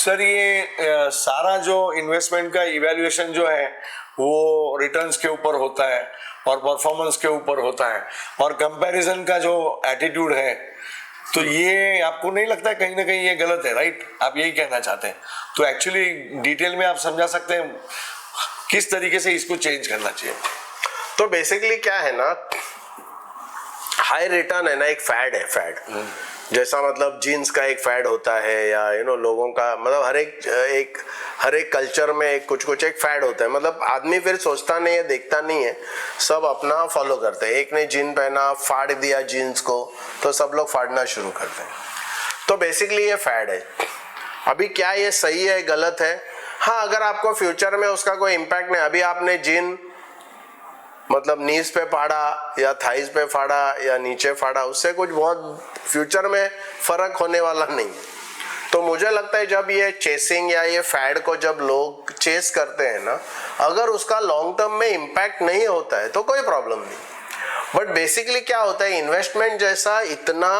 Sir ये सारा जो इन्वेस्टमेंट का इवैल्यूएशन जो है वो रिटर्न्स के ऊपर होता है और परफॉर्मेंस के ऊपर होता है और कंपैरिजन का जो एटीट्यूड है, तो ये आपको नहीं लगता है कहीं ना कहीं ये गलत है, राइट? आप यही कहना चाहते हैं? तो एक्चुअली डिटेल में आप समझा सकते हैं किस तरीके से इसको चेंज करना चाहिए? तो बेसिकली क्या है ना, हाई रिटर्न है ना, एक फैड है, फैड जैसा मतलब जीन्स का एक फैड होता है, या लोगों का मतलब हर एक कल्चर में एक कुछ एक फैड होता है। मतलब आदमी फिर सोचता नहीं है, देखता नहीं है, सब अपना फॉलो करते हैं। एक ने जीन पहना, फाड़ दिया जीन्स को, तो सब लोग फाड़ना शुरू करते हैं। तो बेसिकली ये फैड है। अभी क्या ये सही है गलत है? हाँ, अगर आपको फ्यूचर में उसका कोई इम्पैक्ट नहीं, अभी आपने जीन मतलब नीज पे फाड़ा या थाइज पे फाड़ा या नीचे फाड़ा, उससे कुछ बहुत फ्यूचर में फर्क होने वाला नहीं है। तो मुझे लगता है जब ये चेसिंग या ये फैड को जब लोग चेस करते हैं ना, अगर उसका लॉन्ग टर्म में इम्पैक्ट नहीं होता है तो कोई प्रॉब्लम नहीं। बट बेसिकली क्या होता है, इन्वेस्टमेंट जैसा इतना,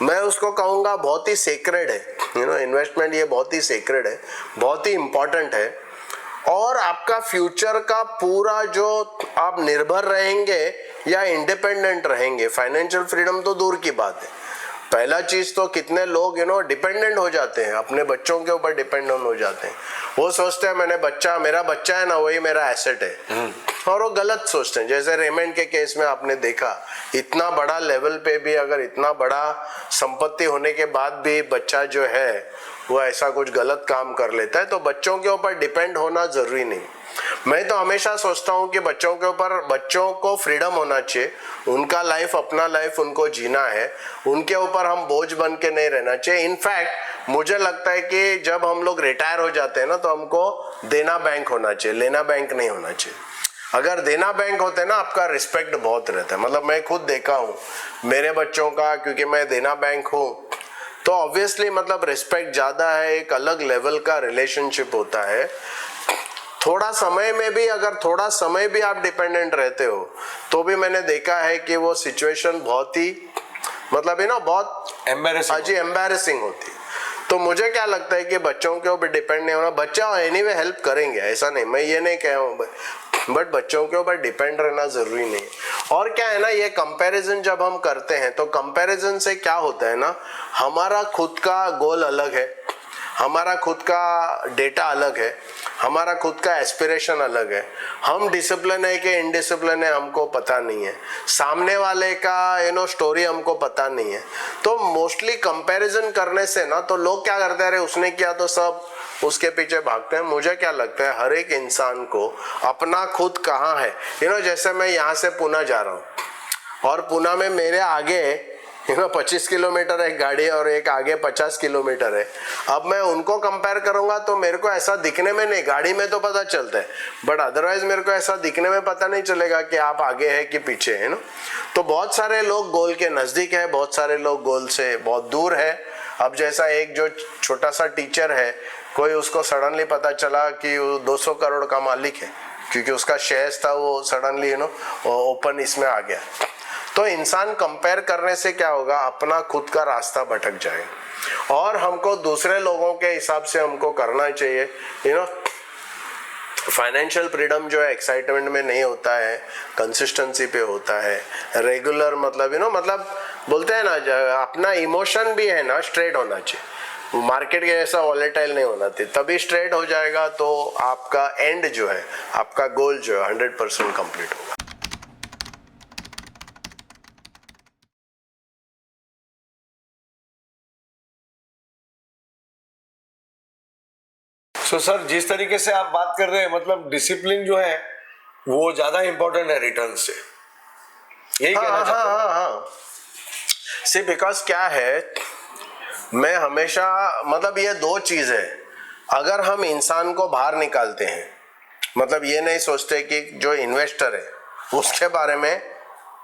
मैं उसको कहूँगा बहुत ही सेक्रेड है। इन्वेस्टमेंट ये बहुत ही सेक्रेड है, बहुत ही इंपॉर्टेंट है। और आपका फ्यूचर का पूरा जो आप निर्भर रहेंगे या इंडिपेंडेंट रहेंगे, फाइनेंशियल फ्रीडम तो दूर की बात है। पहला चीज तो कितने लोग डिपेंडेंट हो जाते हैं, अपने बच्चों के ऊपर डिपेंडेंट हो जाते हैं। वो सोचते हैं मेरा बच्चा है ना, वही मेरा एसेट है, और वो गलत सोचते हैं। जैसे रेमंड के केस में आपने देखा, इतना बड़ा लेवल पे भी अगर इतना बड़ा संपत्ति होने के बाद भी बच्चा जो है वो ऐसा कुछ गलत काम कर लेता है, तो बच्चों के ऊपर डिपेंड होना जरूरी नहीं। मैं तो हमेशा सोचता हूँ कि बच्चों को फ्रीडम होना चाहिए, उनका लाइफ, अपना लाइफ उनको जीना है, उनके ऊपर हम बोझ बन के नहीं रहना चाहिए। इनफैक्ट मुझे लगता है कि जब हम लोग रिटायर हो जाते हैं ना, तो हमको देना बैंक होना चाहिए, लेना बैंक नहीं होना चाहिए। अगर देना बैंक होते हैं ना, आपका रिस्पेक्ट बहुत रहता है। मतलब मैं खुद देखा हूँ मेरे बच्चों का, क्योंकि मैं देना बैंक हूँ, तो ऑब्वियसली मतलब रिस्पेक्ट ज्यादा है, एक अलग लेवल का रिलेशनशिप होता है। थोड़ा समय में भी, अगर थोड़ा समय भी आप डिपेंडेंट रहते हो, तो भी मैंने देखा है कि वो सिचुएशन बहुत ही मतलब बहुत एम्बैरेसिंग होती है। तो मुझे क्या लगता है कि बच्चों के ऊपर डिपेंड नहीं होना। बच्चा एनीवे हेल्प करेंगे, ऐसा नहीं, मैं ये नहीं कह रहा हूँ, बट बच्चों के ऊपर डिपेंड रहना जरूरी नहीं है। और क्या है ना, ये कंपैरिजन जब हम करते हैं, तो कंपैरिजन से क्या होता है ना, हमारा खुद का गोल अलग है, हमारा खुद का डेटा अलग है, हमारा खुद का एस्पिरेशन अलग है। हम डिसिप्लिन है कि इनडिसिप्लिन है हमको पता नहीं है, सामने वाले का स्टोरी हमको पता नहीं है। तो मोस्टली कंपैरिजन करने से ना, तो लोग क्या करते हैं, अरे उसने किया तो सब उसके पीछे भागते हैं। मुझे क्या लगता है, हर एक इंसान को अपना खुद कहाँ है। जैसे मैं यहाँ से पुणे जा रहा हूँ और पुणे में मेरे आगे 25 किलोमीटर एक गाड़ी और एक आगे 50 किलोमीटर है। अब मैं उनको कंपेयर करूंगा तो मेरे को ऐसा दिखने में नहीं, गाड़ी में तो पता चलता है, बट अदरवाइज मेरे को ऐसा दिखने में पता नहीं चलेगा कि आप आगे है कि पीछे है ना। तो बहुत सारे लोग गोल के नजदीक है, बहुत सारे लोग गोल से बहुत दूर है। अब जैसा एक जो छोटा सा टीचर है, कोई उसको सडनली पता चला कि वो 200 करोड़ का मालिक है, क्योंकि उसका शेयर्स था, वो सडनली ओपन इसमें आ गया। तो इंसान कंपेयर करने से क्या होगा, अपना खुद का रास्ता भटक जाएगा। और हमको दूसरे लोगों के हिसाब से हमको करना चाहिए। फाइनेंशियल फ्रीडम जो है एक्साइटमेंट में नहीं होता है, कंसिस्टेंसी पे होता है, रेगुलर मतलब मतलब बोलते हैं ना, अपना इमोशन भी है ना स्ट्रेट होना चाहिए, मार्केट के जैसा वॉलेटाइल नहीं होना चाहिए, तभी स्ट्रेट हो जाएगा तो आपका एंड जो है, आपका गोल जो है 100% कंप्लीट होगा। तो सर जिस तरीके से आप बात कर रहे हैं, मतलब डिसिप्लिन जो है वो ज्यादा इंपॉर्टेंट है रिटर्न से, यही कहना चाहता हूं। हाँ। सी बिकॉज क्या है, मैं हमेशा मतलब ये दो चीज है, अगर हम इंसान को बाहर निकालते हैं, मतलब ये नहीं सोचते कि जो इन्वेस्टर है उसके बारे में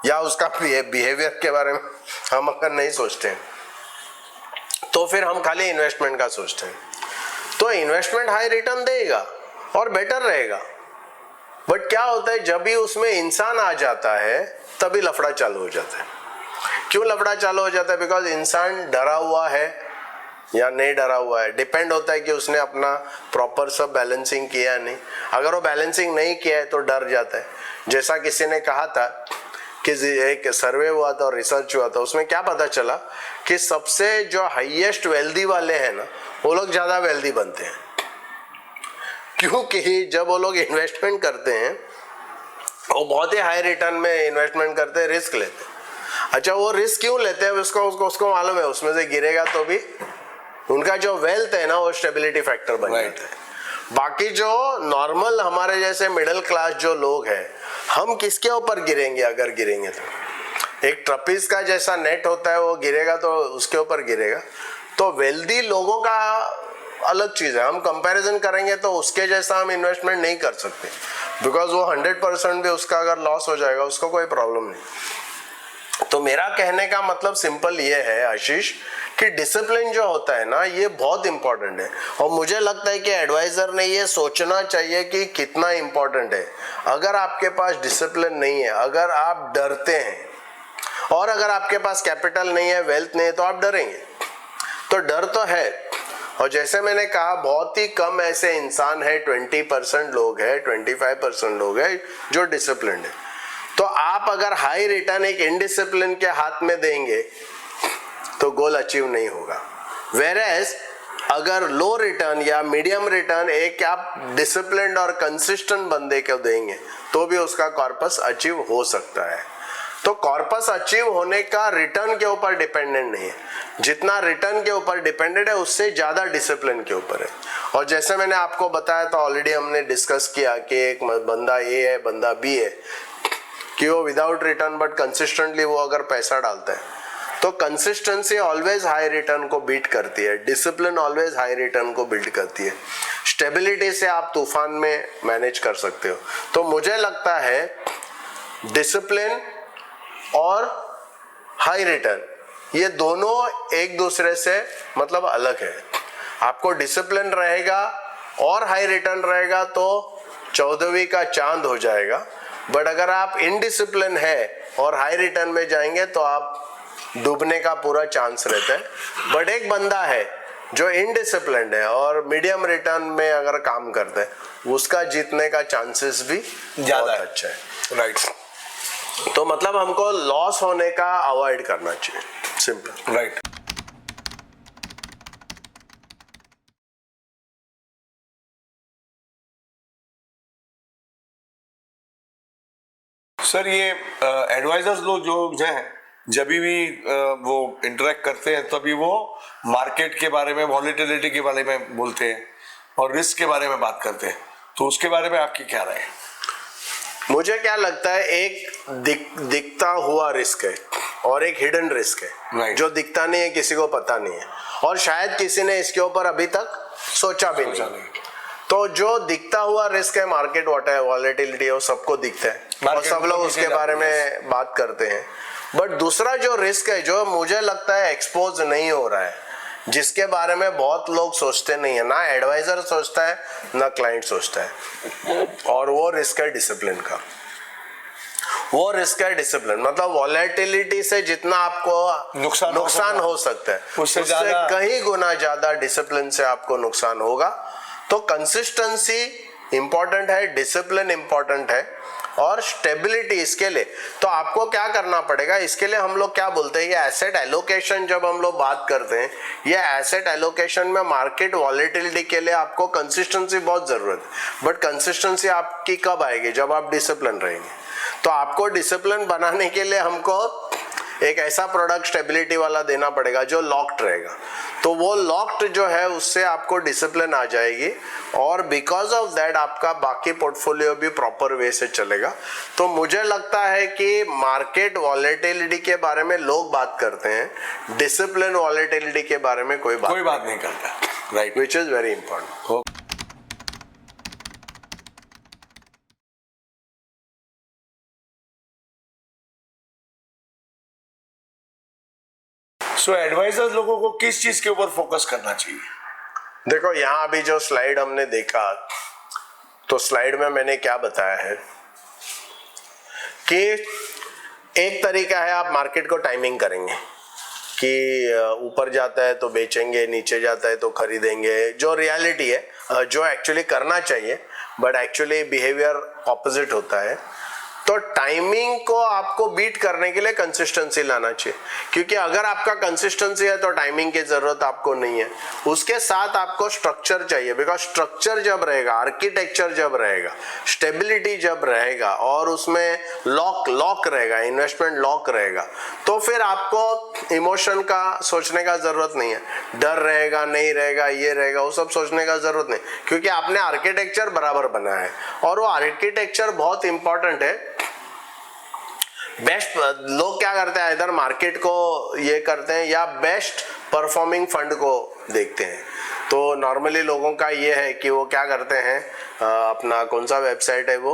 या उसका बिहेवियर के बारे में हम अगर नहीं सोचते हैं, तो फिर हम खाली इन्वेस्टमेंट का सोचते हैं, तो इन्वेस्टमेंट हाई रिटर्न देगा और बेटर रहेगा। बट क्या होता है, जब भी उसमें इंसान आ जाता है तभी लफड़ा चालू हो जाता है। क्यों लफड़ा चालू हो जाता है? बिकॉज इंसान डरा हुआ है, या नहीं डरा हुआ है, डिपेंड होता है कि उसने अपना प्रॉपर सब बैलेंसिंग किया नहीं। अगर वो बैलेंसिंग नहीं किया है तो डर जाता है। जैसा किसी ने कहा था कि एक सर्वे हुआ था और रिसर्च हुआ था, उसमें क्या पता चला कि सबसे जो हाईएस्ट वेल्दी वाले हैं ना, वो लोग ज्यादा वेल्दी बनते हैं, क्योंकि जब वो लोग इन्वेस्टमेंट करते हैं वो बहुत ही हाई रिटर्न में इन्वेस्टमेंट करते हैं, रिस्क लेते हैं। अच्छा, वो रिस्क क्यों लेते हैं? उसको मालूम है उसमें से गिरेगा तो भी उनका जो वेल्थ है ना वो स्टेबिलिटी फैक्टर बन जाता है। बाकी जो नॉर्मल हमारे जैसे मिडिल क्लास जो लोग हैं, हम किसके ऊपर गिरेंगे? अगर गिरेंगे तो एक ट्रपीज का जैसा नेट होता है, वो गिरेगा तो उसके ऊपर गिरेगा। तो वेल्दी लोगों का अलग चीज है, हम कंपैरिजन करेंगे तो उसके जैसा हम इन्वेस्टमेंट नहीं कर सकते, बिकॉज वो 100% भी उसका अगर लॉस हो जाएगा उसको कोई प्रॉब्लम नहीं। तो मेरा कहने का मतलब सिंपल ये है आशीष कि डिसिप्लिन जो होता है ना, ये बहुत इंपॉर्टेंट है। और मुझे लगता है कि एडवाइजर ने ये सोचना चाहिए कि कितना इंपॉर्टेंट है। अगर आपके पास डिसिप्लिन नहीं है, अगर आप डरते हैं, और अगर आपके पास कैपिटल नहीं है, वेल्थ नहीं है, तो आप डरेंगे। तो डर तो है, और जैसे मैंने कहा बहुत ही कम ऐसे इंसान है, 20% लोग हैं, 25% लोग हैं जो डिसिप्लिन्ड है। तो आप अगर हाई रिटर्न एक इनडिसिप्लिन के हाथ में देंगे तो गोल अचीव नहीं होगा। वेरएज अगर लो रिटर्न या मीडियम रिटर्न एक आप डिसिप्लिन्ड और कंसिस्टेंट बंदे को देंगे तो भी उसका कॉर्पस अचीव हो सकता है। तो कॉर्पस अचीव होने का रिटर्न के ऊपर डिपेंडेंट नहीं है, जितना रिटर्न के ऊपर डिपेंडेंट है उससे ज्यादा डिसिप्लिन के ऊपर है। और जैसे मैंने आपको बताया था, ऑलरेडी हमने डिस्कस किया कि एक बंदा ए है, बंदा बी है, कि वो विदाउट रिटर्न बट कंसिस्टेंटली वो अगर पैसा डालता है तो कंसिस्टेंसी ऑलवेज हाई रिटर्न को बीट करती है, डिसिप्लिन ऑलवेज हाई रिटर्न को बिल्ड करती है। स्टेबिलिटी से आप तूफान में मैनेज कर सकते हो। तो मुझे लगता है डिसिप्लिन और हाई रिटर्न ये दोनों एक दूसरे से मतलब अलग है। आपको डिसिप्लिन रहेगा और हाई रिटर्न रहेगा तो 14वीं का चांद हो जाएगा। बट अगर आप इनडिसिप्लिन है और हाई रिटर्न में जाएंगे तो आप डूबने का पूरा चांस रहता है। बट एक बंदा है जो इनडिसिप्लिन्ड है और मीडियम रिटर्न में अगर काम करता है, उसका जीतने का चांसेस भी ज्यादा अच्छा है। राइट। तो मतलब हमको लॉस होने का अवॉइड करना चाहिए, सिंपल। राइट। सर, ये एडवाइजर्स लोग जो हैं, जब भी वो इंटरेक्ट करते हैं तभी वो मार्केट के बारे में, वॉलेटिलिटी के बारे में बोलते हैं और रिस्क के बारे में बात करते हैं। तो उसके बारे में आपकी क्या राय है? मुझे क्या लगता है, एक दिखता हुआ रिस्क है और एक हिडन रिस्क है। Right. जो दिखता नहीं है, किसी को पता नहीं है, और शायद किसी ने इसके ऊपर अभी तक सोचा भी नहीं। तो जो दिखता हुआ रिस्क है, मार्केट वॉलेटिलिटी है, वो सबको दिखता है और सब लोग उसके बारे में बात करते हैं। बट दूसरा जो रिस्क है, जो मुझे लगता है एक्सपोज नहीं हो रहा है, जिसके बारे में बहुत लोग सोचते नहीं है, ना एडवाइजर सोचता है ना क्लाइंट सोचता है, और वो रिस्क है डिसिप्लिन का। वो रिस्क है डिसिप्लिन, मतलब वॉलेटिलिटी से जितना आपको नुकसान हो सकता है, उससे कहीं गुना ज्यादा डिसिप्लिन से आपको नुकसान होगा। तो कंसिस्टेंसी इंपॉर्टेंट है, डिसिप्लिन इंपॉर्टेंट है, और स्टेबिलिटी इसके लिए तो आपको क्या करना पड़ेगा। इसके लिए हम लोग क्या बोलते हैं, ये एसेट एलोकेशन जब हम लोग बात करते हैं, ये एसेट एलोकेशन में मार्केट वॉलेटिलिटी के लिए आपको कंसिस्टेंसी बहुत जरूरत है। बट कंसिस्टेंसी आपकी कब आएगी? जब आप डिसिप्लिन रहेंगे। तो आपको डिसिप्लिन बनाने के लिए हमको एक ऐसा प्रोडक्ट स्टेबिलिटी वाला देना पड़ेगा जो लॉक्ड रहेगा। तो वो लॉक्ड जो है, उससे आपको डिसिप्लिन आ जाएगी, और बिकॉज ऑफ दैट आपका बाकी पोर्टफोलियो भी प्रॉपर वे से चलेगा। तो मुझे लगता है कि मार्केट वॉलेटिलिटी के बारे में लोग बात करते हैं, डिसिप्लिन वॉलेटिलिटी के बारे में कोई बात नहीं करता। Right, which is very important. So advisers लोगों को किस चीज के ऊपर फोकस करना चाहिए? देखो, यहाँ अभी जो स्लाइड हमने देखा, तो स्लाइड में मैंने क्या बताया है कि एक तरीका है आप मार्केट को टाइमिंग करेंगे कि ऊपर जाता है तो बेचेंगे, नीचे जाता है तो खरीदेंगे, जो रियलिटी है, जो एक्चुअली करना चाहिए, बट एक्चुअली बिहेवियर ऑपोजिट होता है। तो टाइमिंग को आपको बीट करने के लिए कंसिस्टेंसी लाना चाहिए, क्योंकि अगर आपका कंसिस्टेंसी है तो टाइमिंग की जरूरत आपको नहीं है। उसके साथ आपको स्ट्रक्चर चाहिए, बिकॉज स्ट्रक्चर जब रहेगा, आर्किटेक्चर जब रहेगा, स्टेबिलिटी जब रहेगा और उसमें लॉक रहेगा, इन्वेस्टमेंट लॉक रहेगा, तो फिर आपको इमोशन का सोचने का जरूरत नहीं है। डर रहेगा, नहीं रहेगा, ये रहेगा, वो सब सोचने का जरूरत नहीं, क्योंकि आपने आर्किटेक्चर बराबर बनाया है। और वो आर्किटेक्चर बहुत इंपॉर्टेंट है। बेस्ट लोग क्या करते हैं, इधर मार्केट को ये करते हैं या बेस्ट परफॉर्मिंग फंड को देखते हैं। तो नॉर्मली लोगों का ये है कि वो क्या करते हैं, अपना कौन सा वेबसाइट है वो,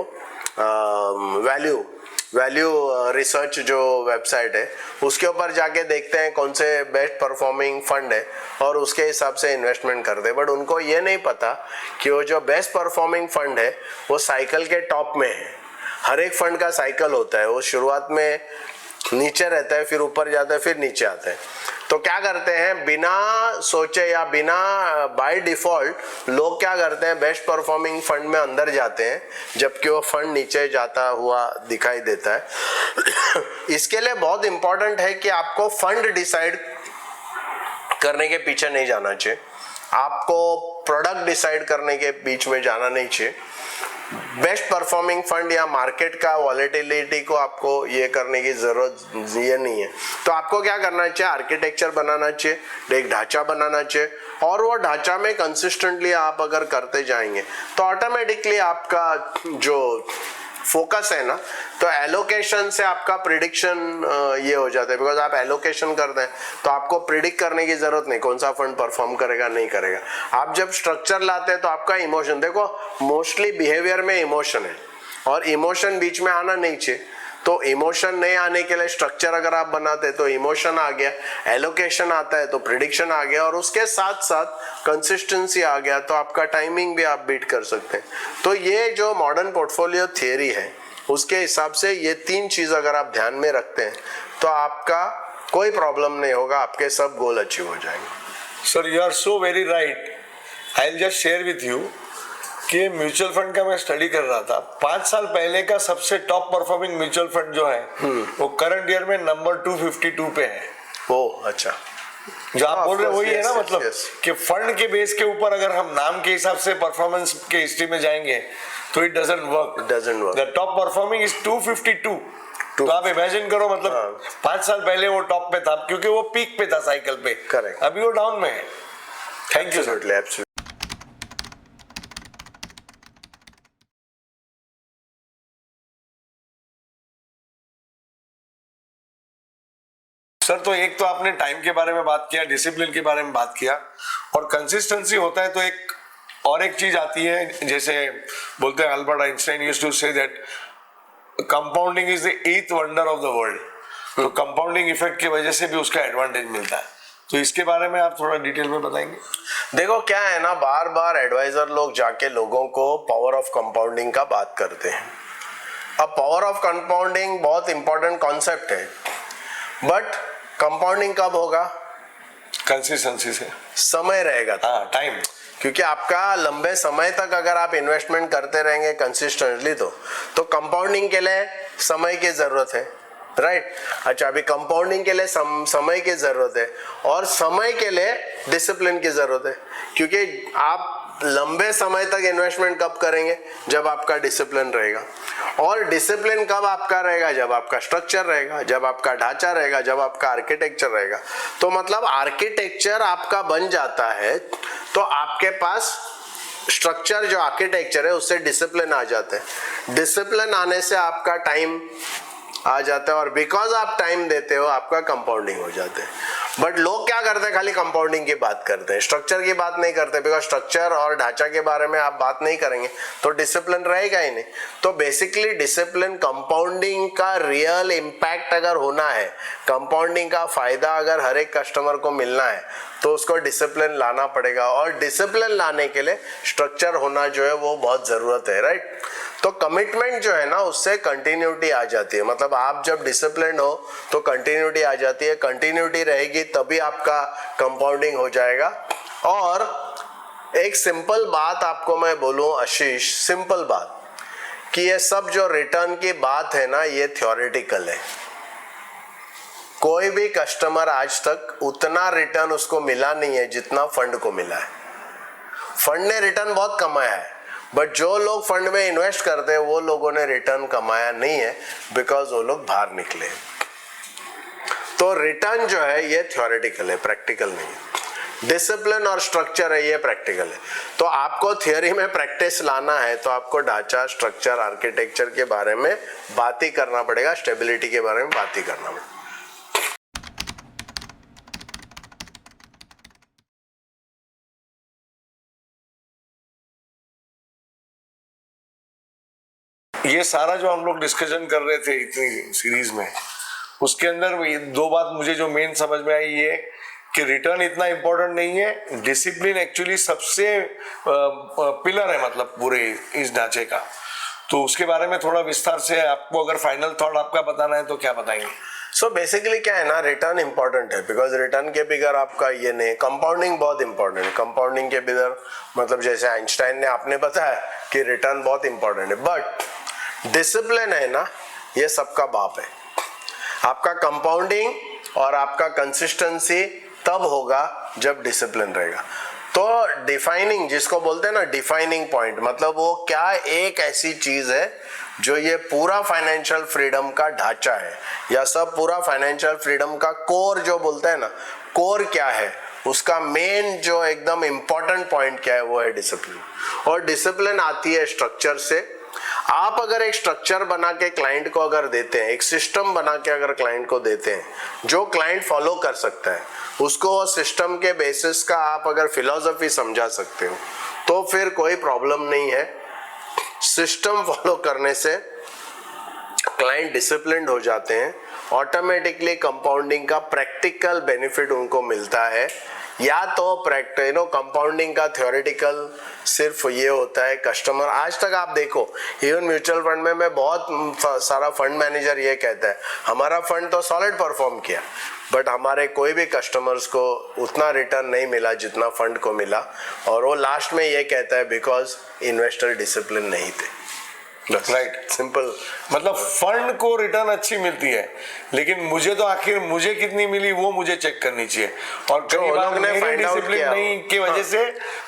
वैल्यू रिसर्च जो वेबसाइट है, उसके ऊपर जाके देखते हैं कौन से बेस्ट परफॉर्मिंग फंड है और उसके हिसाब से इन्वेस्टमेंट करते हैं। बट उनको ये नहीं पता कि वो जो बेस्ट परफॉर्मिंग फंड है वो साइकिल के टॉप में है। हर एक फंड का साइकिल होता है, वो शुरुआत में नीचे रहता है, फिर ऊपर जाता है, फिर नीचे आता है। तो क्या करते हैं, बिना सोचे या बिना बाय डिफॉल्ट लोग क्या करते हैं, बेस्ट परफॉर्मिंग फंड में अंदर जाते हैं, जबकि वो फंड नीचे जाता हुआ दिखाई देता है। इसके लिए बहुत इंपॉर्टेंट है कि आपको फंड डिसाइड करने के पीछे नहीं जाना चाहिए, आपको प्रोडक्ट डिसाइड करने के बीच में जाना नहीं चाहिए। बेस्ट परफॉर्मिंग फंड या मार्केट का वॉलेटिलिटी को आपको ये करने की जरूरत ये नहीं है। तो आपको क्या करना चाहिए, आर्किटेक्चर बनाना चाहिए, एक ढांचा बनाना चाहिए, और वो ढांचा में कंसिस्टेंटली आप अगर करते जाएंगे तो ऑटोमेटिकली आपका जो फोकस है ना, तो एलोकेशन से आपका प्रिडिक्शन ये हो जाता है। बिकॉज आप एलोकेशन करते हैं तो आपको प्रिडिक्ट करने की जरूरत नहीं कौन सा फंड परफॉर्म करेगा नहीं करेगा। आप जब स्ट्रक्चर लाते हैं तो आपका इमोशन, देखो मोस्टली बिहेवियर में इमोशन है और इमोशन बीच में आना नहीं चाहिए। तो इमोशन नहीं आने के लिए स्ट्रक्चर अगर आप बनाते हैं तो इमोशन आ गया, एलोकेशन आता है तो प्रिडिक्शन आ गया, और उसके साथ साथ कंसिस्टेंसी आ गया, तो आपका टाइमिंग भी आप बीट कर सकते हैं। तो ये जो मॉडर्न पोर्टफोलियो थियरी है उसके हिसाब से ये 3 चीज अगर आप ध्यान में रखते हैं तो आपका कोई प्रॉब्लम नहीं होगा, आपके सब गोल अचीव हो जाएंगे। Sir you are so very right. I will just share with you कि म्यूचुअल फंड का मैं स्टडी कर रहा था। 5 साल पहले का सबसे टॉप परफॉर्मिंग म्यूचुअल फंड जो है वो करंट ईयर में नंबर 252 पे है। ओह अच्छा, जो आप बोल रहे हो वही है ना, yes, मतलब yes. कि फंड के बेस के ऊपर अगर हम नाम के हिसाब से परफॉर्मेंस के हिस्ट्री में जाएंगे तो it doesn't work. The top performing is 252। तो आप इमेजिन करो, मतलब 5 साल पहले वो टॉप पे था क्योंकि वो पीक पे था साइकिल पे। करेक्ट। अभी वो डाउन में है। Thank you sir. सर तो एक तो आपने टाइम के बारे में बात किया, डिसिप्लिन के बारे में बात किया, और कंसिस्टेंसी होता है तो एक चीज आती है, जैसे बोलते हैं Albert Einstein used to say that compounding is the 8th wonder of the world. तो कंपाउंडिंग इफेक्ट की वजह से भी उसका एडवांटेज मिलता है। तो इसके बारे में आप थोड़ा डिटेल में बताएंगे। देखो क्या है ना, बार बार एडवाइजर लोग जाके लोगों को पावर ऑफ कंपाउंडिंग का बात करते हैं। अब पावर ऑफ कंपाउंडिंग बहुत इंपॉर्टेंट कॉन्सेप्ट है, बट कंपाउंडिंग कब होगा, कंसिस्टेंसी से, समय रहेगा, टाइम। क्योंकि आपका लंबे समय तक अगर आप इन्वेस्टमेंट करते रहेंगे कंसिस्टेंटली तो कंपाउंडिंग के लिए समय की जरूरत है, राइट। अच्छा, अभी कंपाउंडिंग के लिए समय की जरूरत है और समय के लिए डिसिप्लिन की जरूरत है, क्योंकि आप लंबे समय तक इन्वेस्टमेंट कब करेंगे, जब आपका डिसिप्लिन रहेगा। और डिसिप्लिन कब आपका रहेगा, जब आपका स्ट्रक्चर रहेगा, जब आपका ढांचा रहेगा, जब आपका आर्किटेक्चर रहेगा। तो मतलब आर्किटेक्चर आपका बन जाता है तो आपके पास स्ट्रक्चर जो आर्किटेक्चर है उससे डिसिप्लिन आ जाता है। डिसिप्लिन आने से आपका टाइम आ जाता है, और बिकॉज आप टाइम देते हो आपका कंपाउंडिंग हो जाता है। बट लोग क्या करते हैं, खाली कंपाउंडिंग की बात करते हैं, स्ट्रक्चर की बात नहीं करते। बिकॉज स्ट्रक्चर और ढांचा के बारे में आप बात नहीं करेंगे तो डिसिप्लिन रहेगा ही नहीं। तो बेसिकली डिसिप्लिन, कंपाउंडिंग का रियल इम्पैक्ट अगर होना है, कंपाउंडिंग का फायदा अगर हर एक कस्टमर को मिलना है तो उसको डिसिप्लिन लाना पड़ेगा, और डिसिप्लिन लाने के लिए स्ट्रक्चर होना जो है वो बहुत जरूरत है, राइट। तो कमिटमेंट जो है ना उससे कंटिन्यूटी आ जाती है। मतलब आप जब डिसिप्लिन हो तो कंटिन्यूटी आ जाती है, कंटिन्यूटी रहेगी तभी आपका कंपाउंडिंग हो जाएगा। और एक सिंपल बात आपको मैं बोलूं आशीष, सिंपल बात, कि ये सब जो रिटर्न की बात है ना ये थ्योरेटिकल है। कोई भी कस्टमर आज तक उतना रिटर्न उसको मिला नहीं है जितना फंड को मिला है। फंड ने रिटर्न बहुत कमाया है, बट जो लोग फंड में इन्वेस्ट करते हैं वो लोगों ने रिटर्न कमाया नहीं है, बिकॉज वो लोग बाहर निकले। तो रिटर्न जो है ये थ्योरेटिकल है, प्रैक्टिकल नहीं है। डिसिप्लिन और स्ट्रक्चर है ये प्रैक्टिकल है। तो आपको थियोरी में प्रैक्टिस लाना है तो आपको ढांचा, स्ट्रक्चर, आर्किटेक्चर के बारे में बात ही करना पड़ेगा, स्टेबिलिटी के बारे में बात ही करना पड़ेगा। ये सारा जो हम लोग डिस्कशन कर रहे थे इतनी सीरीज में, उसके अंदर दो बात मुझे जो मेन समझ में आई ये कि रिटर्न इतना इम्पोर्टेंट नहीं है, डिसिप्लिन एक्चुअली सबसे पिलर है मतलब पूरे इस ढांचे का। तो उसके बारे में थोड़ा विस्तार से आपको अगर फाइनल थॉट आपका बताना है तो क्या बताएंगे? सो बेसिकली क्या है ना, रिटर्न इंपॉर्टेंट है, बिकॉज रिटर्न के बिगर आपका ये नहीं, कंपाउंडिंग बहुत इंपॉर्टेंट है। कंपाउंडिंग के बिगर मतलब जैसे आइंस्टाइन ने आपने बताया कि रिटर्न बहुत इंपॉर्टेंट है, बट डिसिप्लिन है ना ये सबका बाप है। आपका कंपाउंडिंग और आपका कंसिस्टेंसी तब होगा जब डिसिप्लिन रहेगा। तो डिफाइनिंग जिसको बोलते हैं ना, डिफाइनिंग पॉइंट मतलब वो क्या एक ऐसी चीज है जो ये पूरा फाइनेंशियल फ्रीडम का ढांचा है, या सब पूरा फाइनेंशियल फ्रीडम का कोर जो बोलते हैं ना, कोर क्या है, उसका मेन जो एकदम इंपॉर्टेंट पॉइंट क्या है वो है डिसिप्लिन। और डिसिप्लिन आती है स्ट्रक्चर से। आप अगर एक स्ट्रक्चर बना के क्लाइंट को अगर देते हैं, एक सिस्टम बना के अगर क्लाइंट को देते हैं जो क्लाइंट फॉलो कर सकता है, उसको सिस्टम के बेसिस का आप अगर फिलॉसफी समझा सकते हो तो फिर कोई प्रॉब्लम नहीं है। सिस्टम फॉलो करने से क्लाइंट डिसिप्लिन्ड हो जाते हैं, ऑटोमेटिकली कंपाउंडिंग का प्रैक्टिकल बेनिफिट उनको मिलता है। या तो कंपाउंडिंग का थ्योरेटिकल सिर्फ ये होता है कस्टमर, आज तक आप देखो इवन म्यूचुअल फंड में मैं बहुत सारा फंड मैनेजर ये कहता है हमारा फंड तो सॉलिड परफॉर्म किया, बट हमारे कोई भी कस्टमर्स को उतना रिटर्न नहीं मिला जितना फंड को मिला, और वो लास्ट में ये कहता है बिकॉज इन्वेस्टर डिसिप्लिन नहीं थे। Right, simple. मतलब फंड को रिटर्न अच्छी मिलती है, लेकिन मुझे तो आखिर मुझे कितनी मिली वो मुझे चेक करनी चाहिए, और कई बार मेरे डिसिप्लिन नहीं की वजह से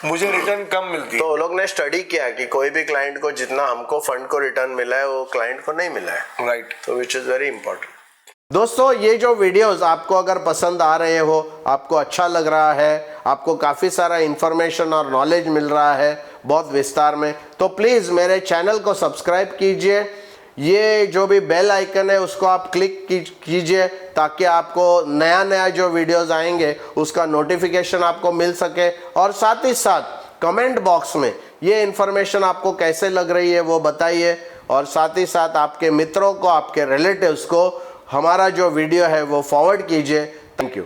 मुझे रिटर्न कम मिलती है। तो लोग ने स्टडी किया कि कोई भी क्लाइंट को जितना हमको फंड को रिटर्न मिला है वो क्लाइंट को नहीं मिला है। राइट, तो विच इज वेरी इंपॉर्टेंट। दोस्तों ये जो वीडियोस आपको अगर पसंद आ रहे हो, आपको अच्छा लग रहा है, आपको काफ़ी सारा इन्फॉर्मेशन और नॉलेज मिल रहा है बहुत विस्तार में, तो प्लीज़ मेरे चैनल को सब्सक्राइब कीजिए। ये जो भी बेल आइकन है उसको आप क्लिक कीजिए ताकि आपको नया नया जो वीडियोस आएंगे उसका नोटिफिकेशन आपको मिल सके। और साथ ही साथ कमेंट बॉक्स में ये इन्फॉर्मेशन आपको कैसे लग रही है वो बताइए, और साथ ही साथ आपके मित्रों को, आपके रिलेटिव्स को हमारा जो वीडियो है वो फॉरवर्ड कीजिए। Thank you.